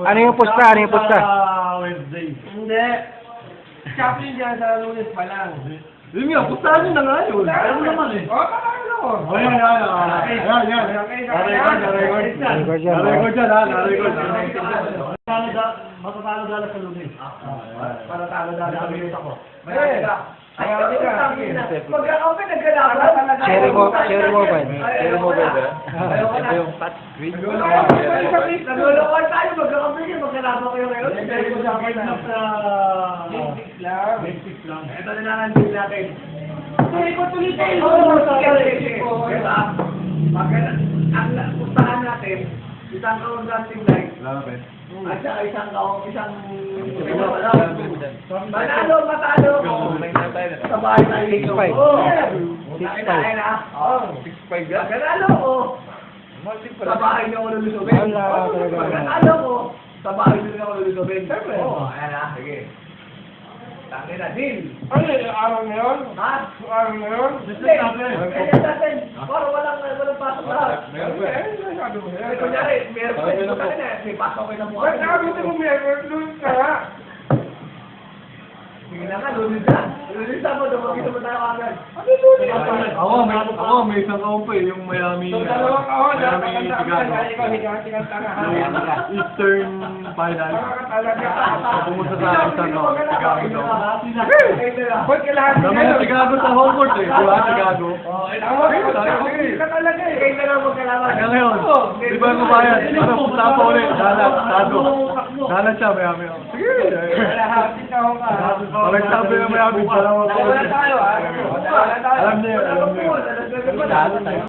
Ano yung pusta? Ano yung pusta? Wednesday. Hindi. Chaplin dyan sa Lunes pa lang. Yun nga, pustahan nyo na nga yun. Ayaw mo naman eh. Oo, kakain ako. Ayan. Narecord dyan ha, narecord. Matatalo dala sa Lunes. Para talo dahil sa Lunes ako. Sharing mo ba? Sharing mo ba? Ito yung touch screen. Naglulukuhan tayo, magkakapigil, magkalaban kayo ngayon. Netflix lang. Ito na lang ang deal natin. Tuloy tayo. Ang pustahan natin, isang counting light, at saka isang Manalo, matalo ko. Sa bahay tayo dito. 6-5. 6-5 yan? Manalo ko. Sa bahay niyo ako lulusubin. Wala talaga. Manalo ko. Sa bahay niyo ako lulusubin. Oo, ayan na. Sige. Tangin na, deal. Ano yung araw na yun? Ha? Yung araw na yun? Hindi. Ganyan natin. Para walang pasok lahat. Sabi mo yan. Kunyari, meron pa rin. May pasok kayo na mukha. Ba't sabi mo meron doon ka? Sige na nga, lulis na. Lulis na mo, dumagin mo tayo agad. Ano doon yan? Ako, may isang kaon pa eh, yung Miami. So, dalawang kahon, Miami, Chicago. ikaw, higang tanga. Yung Eastern Finals. Pumunta sa isang kaon, Chicago daw. Ba't kailangan Naman yung Chicago sa home court eh, di ba? Chicago. ka talaga eh. Kayo na lang magkalaban. Hanggang ngayon, di ba yung bayan? Ano, punta pa ulit. Dalat siya, Miami. Sige. Hapit ka ako ka. Parang sabi ng Miami, parang Wala tayo, ha? Alam niya, alam niya. Wala tayo.